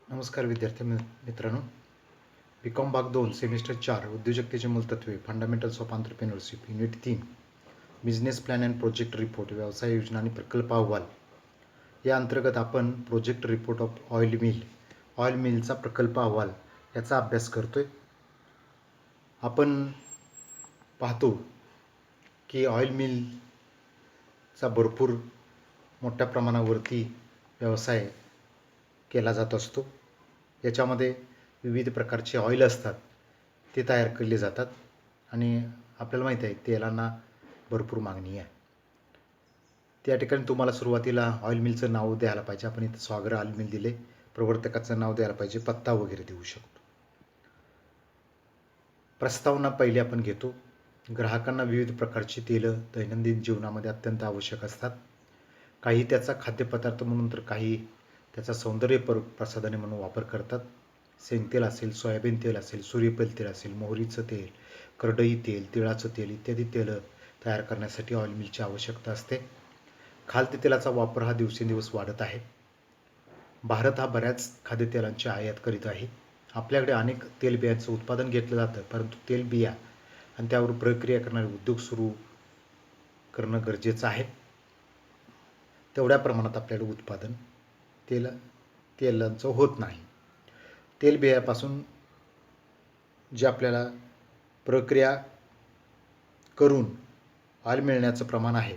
नमस्कार विद्यार्थी मित्रांनो. बी.कॉम भाग 2 सेमिस्टर 4 उद्योजकतेचे मूलतत्वे fundamentals of entrepreneurship unit 3 business plan and project report व्यवसाय योजना आणि प्रकल्प अहवाल या अंतर्गत आपण प्रोजेक्ट रिपोर्ट ऑफ ऑइल मिलचा प्रकल्प अहवाल याचा अभ्यास करतोय. आपण पाहतो की ऑइल मिलचा भरपूर मोठ्या प्रमाणावरती व्यवसाय केला जात असतो. याच्यामध्ये विविध प्रकारचे ऑइल असतात, ते तयार केले जातात आणि आपल्याला माहीत आहे तेलांना भरपूर मागणी आहे. त्या ठिकाणी तुम्हाला सुरुवातीला ऑइल मिलचं नाव द्यायला पाहिजे. आपण इथं स्वागर ऑइल मिल दिले, प्रवर्तकाचं नाव द्यायला पाहिजे, पत्ता वगैरे देऊ शकतो. प्रस्तावना पहिले आपण घेतो. ग्राहकांना विविध प्रकारची तेलं दैनंदिन जीवनामध्ये अत्यंत आवश्यक असतात. काही त्याचा खाद्यपदार्थ म्हणून तर काही त्याचा सौंदर्य प्रसाधने म्हणून वापर करतात. शेंगतेल असेल, सोयाबीन तेल असेल, सूर्यफूल तेल असेल, मोहरीचं तेल, करडई तेल, तिळाचं तेल इत्यादी तेलं तयार करण्यासाठी ऑइल मिलची आवश्यकता असते. खाद्यतेलाचा वापर हा दिवसेंदिवस वाढत आहे. भारत हा बऱ्याच खाद्यतेलांची आयात करीत आहे. आपल्याकडे अनेक तेलबियांचं उत्पादन घेतलं जातं, परंतु तेलबिया आणि त्यावर प्रक्रिया करणारे उद्योग सुरू करणं गरजेचं आहे. तेवढ्या प्रमाणात आपल्याकडे उत्पादन तेलांचं होत नाही. तेलबियापासून जे आपल्याला प्रक्रिया करून ऑइल मिळण्याचं प्रमाण आहे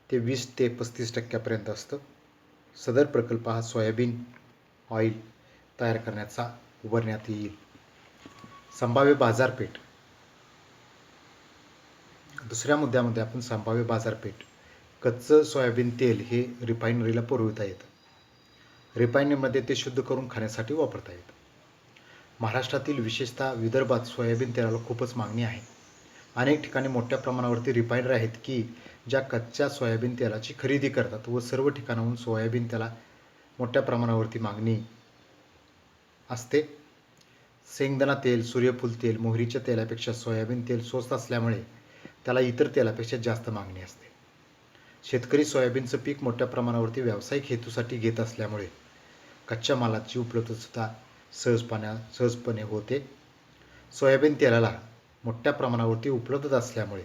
ते 20 ते 35% असतं. सदर प्रकल्प हा सोयाबीन ऑइल तयार करण्याचा उभारण्यात येईल. संभाव्य बाजारपेठ. दुसऱ्या मुद्द्यामध्ये आपण संभाव्य बाजारपेठ. कच्चं सोयाबीन तेल हे रिफायनरीला पुरवता येतं. रिफायनरीमध्ये ते शुद्ध करून खाण्यासाठी वापरता येतं. महाराष्ट्रातील विशेषतः विदर्भात सोयाबीन तेलाला खूपच मागणी आहे. अनेक ठिकाणी मोठ्या प्रमाणावरती रिफायनरी आहेत की ज्या कच्च्या सोयाबीन तेलाची खरेदी करतात व सर्व ठिकाणाहून सोयाबीन तेला मोठ्या प्रमाणावरती मागणी असते. शेंगदाणा तेल, सूर्यफूल तेल, मोहरीच्या तेलापेक्षा सोयाबीन तेल स्वस्त असल्यामुळे त्याला इतर तेलापेक्षा जास्त मागणी असते. शेतकरी सोयाबीनचं पीक मोठ्या प्रमाणावरती व्यावसायिक हेतूसाठी घेत असल्यामुळे कच्च्या मालाची उपलब्धता सहजपणे होते. सोयाबीन तेलाला मोठ्या प्रमाणावरती उपलब्धता असल्यामुळे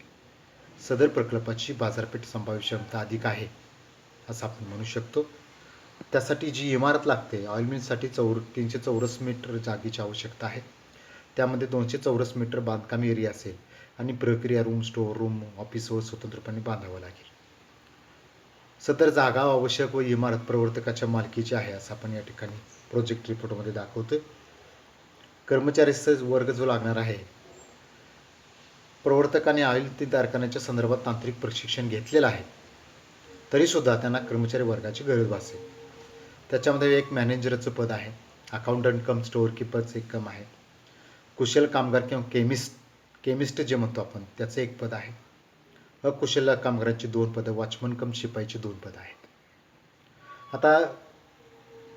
सदर प्रकल्पाची बाजारपेठ संभाव्य क्षमता अधिक आहे असं आपण म्हणू शकतो. त्यासाठी जी इमारत लागते ऑइल मिलसाठी 300 चौरस मीटर जागेची आवश्यकता आहे. त्यामध्ये 200 चौरस मीटर बांधकाम एरिया असेल आणि प्रक्रिया रूम, स्टोअर रूम, ऑफिस व स्वतंत्रपणे बांधावं लागेल. सदर जागा आवश्यक व इमारत प्रवर्तकाच्या मालकीची आहे असं आपण या ठिकाणी प्रोजेक्ट रिपोर्टमध्ये दाखवतोय. कर्मचारीचा वर्ग जो लागणार आहे, प्रवर्तकाने ऑइल तयार करण्याच्या संदर्भात तांत्रिक प्रशिक्षण घेतलेलं आहे, तरीसुद्धा त्यांना कर्मचारी वर्गाची गरज भासेल. त्याच्यामध्ये एक मॅनेजरचं पद आहे, अकाउंटंट कम स्टोअर कीपरचं एक कम आहे, कुशल कामगार किंवा केमिस्ट जे म्हणतो आपण त्याचं एक पद आहे, अकुशल कामगारांची 2 पदं, वॉचमन कम शिपाईची 2 पदं आहेत. आता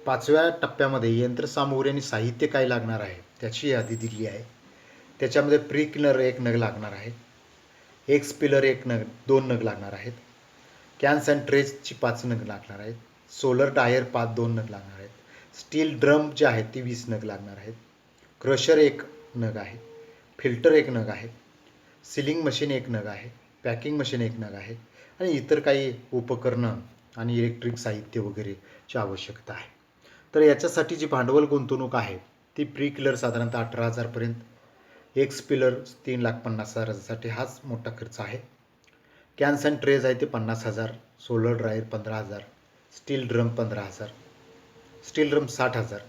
5व्या टप्प्यामध्ये यंत्रसामुग्री आणि साहित्य काय लागणार आहे त्याची यादी दिली आहे. त्याच्यामध्ये प्री क्लिनर 1 नग लागणार आहे, एक्सपिलर 2 नग लागणार आहेत, कॅन्स अँड ट्रेजची 5 नग लागणार आहेत, सोलर टायर 2 नग लागणार आहेत, स्टील ड्रम जे आहेत ते 20 नग लागणार आहेत, क्रशर 1 नग आहे, फिल्टर 1 नग आहे, सिलिंग मशीन 1 नग आहे, पॅकिंग मशीन 1 नग आहे आणि इतर काही उपकरणं आणि इलेक्ट्रिक साहित्य वगैरेची आवश्यकता आहे. तर याच्यासाठी जी भांडवल गुंतवणूक आहे ती प्री क्लिनर साधारणतः 18,000 पर्यंत, एक्सपिलर 3,50,000साठी हाच मोठा खर्च आहे. कॅन्स अँड ट्रेज आहे ते 50,000, solar dryer 15,000, steel drum 15,000, steel drum 60,000,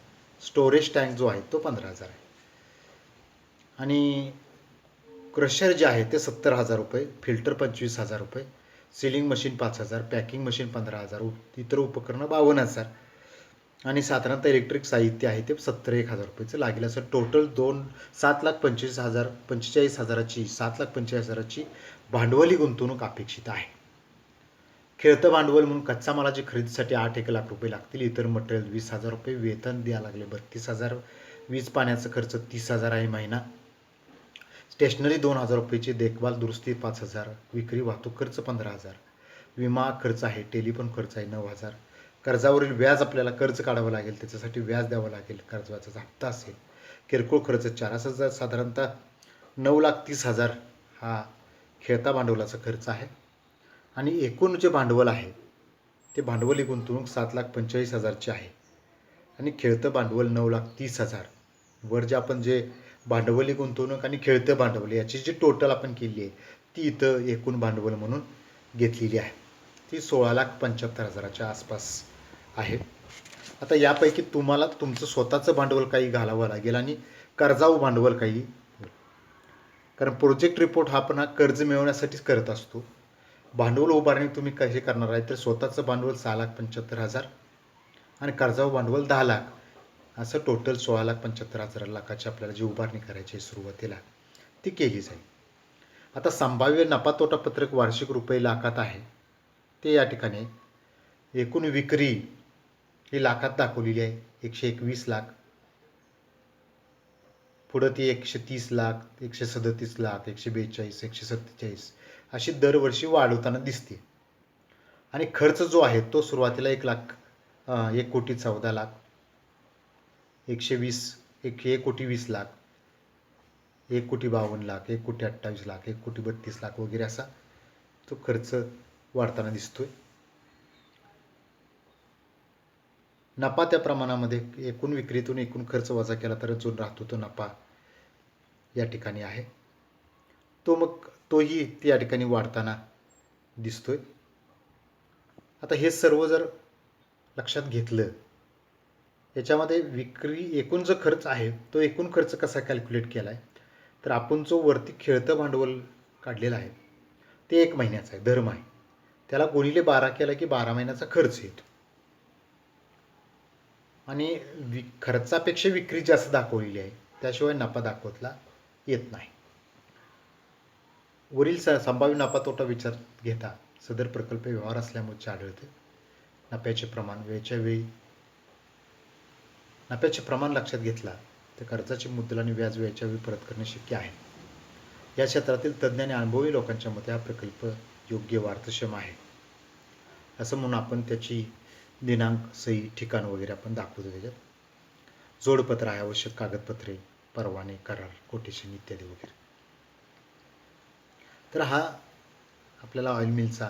storage tank जो आहे तो 15,000 आहे आणि क्रशर जे आहे ते 70,000 रुपये, फिल्टर 25,000 रुपये, सिलिंग मशीन 5,000, पॅकिंग मशीन 15,000, इतर उपकरणं 52,000 आणि साधारणतः इलेक्ट्रिक साहित्य आहे ते 71,000 रुपयेचं लागेल. असं टोटल 7,45,000ची भांडवली गुंतवणूक अपेक्षित आहे. खेळतं भांडवल म्हणून कच्चा मालाची खरेदीसाठी 8-1 लाख रुपये लागतील, इतर मटेरियल 20,000 रुपये, वेतन द्यायला लागले 32,000, वीज पाण्याचा खर्च 30,000 आहे महिना, स्टेशनरी 2,000 रुपयाची, देखभाल दुरुस्ती 5,000, विक्री वाहतूक खर्च 15,000, विमा खर्च आहे, टेलिफोन खर्च आहे 9,000, कर्जावरील व्याज आपल्याला कर्ज काढावं लागेल, त्याच्यासाठी व्याज द्यावं लागेल, कर्जाचा हप्ता असेल, किरकोळ खर्च 4 असं जर साधारणतः 9,30,000 हा खेळता भांडवलाचा खर्च आहे. आणि एकूण जे भांडवल आहे ते भांडवली गुंतवणूक 7,45,000ची आहे आणि खेळतं भांडवल 9,30,000. वर जे आपण जे भांडवली गुंतवणूक आणि खेळतं भांडवल याची जी टोटल आपण केली आहे ती इथं एकूण भांडवल म्हणून घेतलेली आहे. ती 16,75,000च्या आसपास आहे. आता यापैकी तुम्हाला तुमचं स्वतःचं भांडवल काही घालावं लागेल आणि कर्जाऊ भांडवल काही, कारण प्रोजेक्ट रिपोर्ट हा आपण कर्ज मिळवण्यासाठीच करत असतो. भांडवल उभारणी तुम्ही कशी करणार आहे तर स्वतःचं भांडवल 6,75,000 आणि कर्जाऊ भांडवल 10 लाख असं टोटल 16,75,000 आपल्याला जी उभारणी करायची आहे सुरुवातीला ती केली जाईल. आता संभाव्य नफा तोटा पत्रक वार्षिक रुपये लाखात आहे. ते या ठिकाणी एकूण विक्री ही लाखात दाखवलेली आहे 121 लाख, पुढं ती 130 लाख, 137 लाख, 142, 147 अशी दरवर्षी वाढवताना दिसते. आणि खर्च जो आहे तो सुरुवातीला 1,14 लाख, 120, 1,20 लाख, 1,52 लाख, 1,28 लाख, 1,32 लाख वगैरे असा तो खर्च वाढताना दिसतोय. नफा त्या प्रमाणामध्ये एकूण विक्रीतून एकूण खर्च वजा केला तर जो राहतो तो नफा या ठिकाणी आहे तो मग तोही त्या ठिकाणी वाढताना दिसतोय. आता हे सर्व जर लक्षात घेतलं याच्यामध्ये विक्री एकूण जो खर्च आहे तो एकूण खर्च कसा कॅल्क्युलेट केला आहे तर आपण जो वरती खेळतं भांडवल काढलेलं आहे ते 1 महिन्याचं आहे, धर्म आहे, त्याला गुणिले 12 केला की 12 महिन्याचा खर्च येतो आणि खर्चापेक्षा विक्री जास्त दाखवलेली आहे त्याशिवाय नफा दाखवतला येत नाही. वरील संभाव्य नफा तोटा विचारात घेता सदर प्रकल्प व्यवहार असल्यामुळे आढळते. नफ्याचे प्रमाण वेळच्या वेळी नफ्याचे प्रमाण लक्षात घेतला तर कर्जाचे मुद्दल आणि व्याज वेळच्या वेळी परत करणे शक्य आहे. या क्षेत्रातील तज्ज्ञ आणि अनुभवी लोकांच्या मते हा प्रकल्प योग्य वार्थक्षम आहे असं म्हणून आपण त्याची दिनांक, सही, ठिकाण वगैरे आपण दाखवतो. त्याच्यात जोडपत्र आहे, आवश्यक कागदपत्रे, परवाने, करार, कोटेशन इत्यादी वगैरे. तर हा आपल्याला ऑइल मिलचा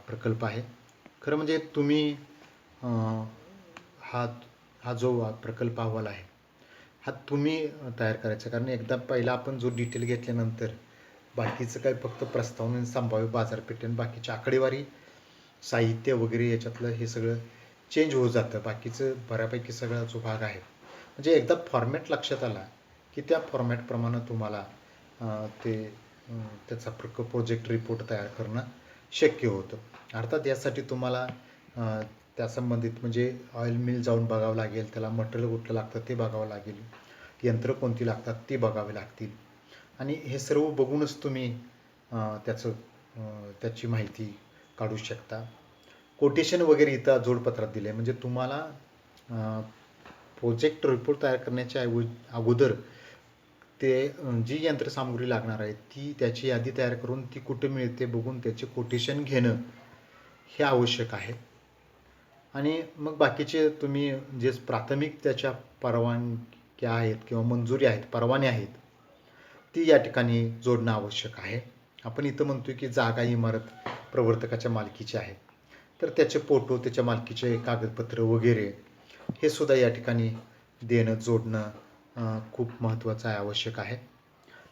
प्रकल्प आहे. खरं म्हणजे तुम्ही हा जो प्रकल्प अहवाल आहे हा तुम्ही तयार करायचा, कारण एकदा पहिला आपण जो डिटेल घेतल्यानंतर बाकीचं काय फक्त प्रस्तावना, संभाव्य बाजारपेठ आणि बाकीची आकडेवारी, साहित्य वगैरे याच्यातलं हे सगळं चेंज होत जातं. बाकीचं बऱ्यापैकी सगळा जो भाग आहे म्हणजे एकदा फॉर्मॅट लक्षात आला की त्या फॉर्मॅटप्रमाणे तुम्हाला त्याचा प्रोजेक्ट रिपोर्ट तयार करणं शक्य होतं. अर्थात यासाठी तुम्हाला त्या संबंधित म्हणजे ऑइल मिल जाऊन बघावं लागेल, त्याला मटेरियल कुठलं लागतं ते बघावं लागेल, यंत्र कोणती लागतात ते बघावे लागतील आणि हे सर्व बघूनच तुम्ही त्याची माहिती काढू शकता. कोटेशन वगैरे इथं जोडपत्रात दिले म्हणजे तुम्हाला प्रोजेक्ट रिपोर्ट तयार करण्याच्या अगोदर ते जी यंत्रसामुग्री लागणार आहे ती त्याची यादी तयार करून ती कुठे मिळते बघून त्याचे कोटेशन घेणं हे आवश्यक आहे. आणि मग बाकीचे तुम्ही जे प्राथमिक त्याच्या परवानग्या आहेत किंवा मंजुरी आहेत, परवाने आहेत ती या ठिकाणी जोडणं आवश्यक आहे. आपण इथं म्हणतोय की जागा, इमारत प्रवर्तकाच्या मालकीची आहे तर त्याचे फोटो, त्याच्या मालकीचे कागदपत्र वगैरे हे सुद्धा या ठिकाणी देणं, जोडणं खूप महत्त्वाचं आहे, आवश्यक आहे.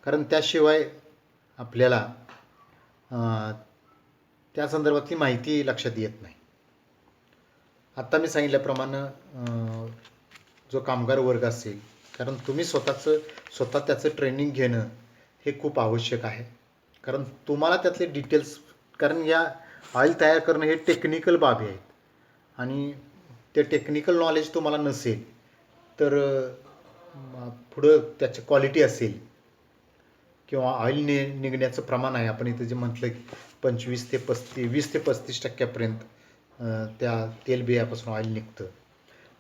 कारण त्याशिवाय आपल्याला त्या संदर्भातली माहिती लक्षात येत नाही. आत्ता मी सांगितल्याप्रमाणे जो कामगार वर्ग असेल, कारण तुम्ही स्वतः त्याचं ट्रेनिंग घेणं हे खूप आवश्यक आहे. कारण तुम्हाला त्यातले डिटेल्स, कारण या ऑइल तयार करणं हे टेक्निकल बाबी आहेत आणि ते टेक्निकल नॉलेज तुम्हाला नसेल तर पुढं त्याची क्वालिटी असेल किंवा ऑइल निघण्याचं प्रमाण आहे, आपण इथं जे म्हटलं की 20 ते 35% त्या तेलबियापासून ऑइल निघतं.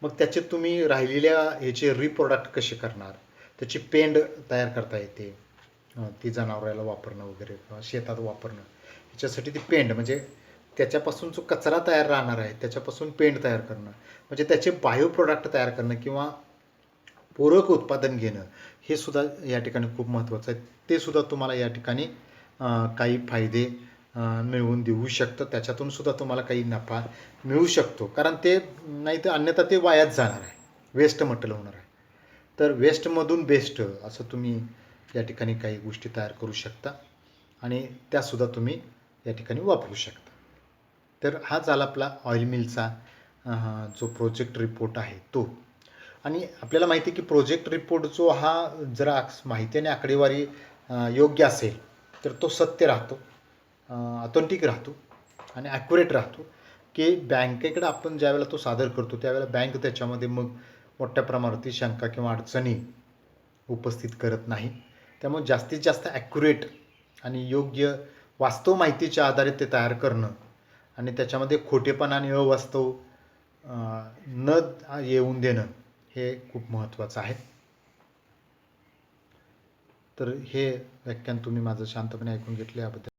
मग त्याचे तुम्ही राहिलेल्या ह्याचे रिप्रोडक्ट कसे करणार, त्याची पेंड तयार करता येते, ती जनावराला वापरणं वगैरे किंवा शेतात वापरणं, ह्याच्यासाठी ती पेंड म्हणजे त्याच्यापासून जो कचरा तयार राहणार आहे त्याच्यापासून पेंट तयार करणं, म्हणजे त्याचे बायो प्रोडक्ट तयार करणं किंवा पूरक उत्पादन घेणं, हे सुद्धा या ठिकाणी खूप महत्त्वाचं आहे. ते सुद्धा तुम्हाला या ठिकाणी काही फायदे मिळवून देऊ शकतं. त्याच्यातून सुद्धा तुम्हाला काही नफा मिळू शकतो, कारण ते नाही तर अन्यथा ते वायाच जाणार आहे, वेस्ट मटेरियल होणार आहे. तर वेस्टमधून बेस्ट असं तुम्ही या ठिकाणी काही गोष्टी तयार करू शकता आणि त्यासुद्धा तुम्ही या ठिकाणी वापरू शकता. तर हा झाला आपला ऑइल मिलचा जो प्रोजेक्ट रिपोर्ट आहे तो. आणि आपल्याला माहिती आहे की प्रोजेक्ट रिपोर्ट जो हा जरा माहिती आणि आकडेवारी योग्य असेल तर तो सत्य राहतो, ऑथेंटिक राहतो आणि ॲक्युरेट राहतो. की बँकेकडे आपण ज्यावेळेला तो सादर करतो त्यावेळेला बँक त्याच्यामध्ये मग मोठ्या प्रमाणावरती शंका किंवा अडचणी उपस्थित करत नाही. त्यामुळे जास्तीत जास्त ॲक्युरेट आणि योग्य वास्तव माहितीच्या आधारे ते तयार करणं आणि त्याच्यामध्ये खोटेपणा आणि अवास्तव न येऊन देणं हे खूप महत्त्वाचं आहे. तर हे व्याख्यान तुम्ही माझं शांतपणे ऐकून घेतले याबद्दल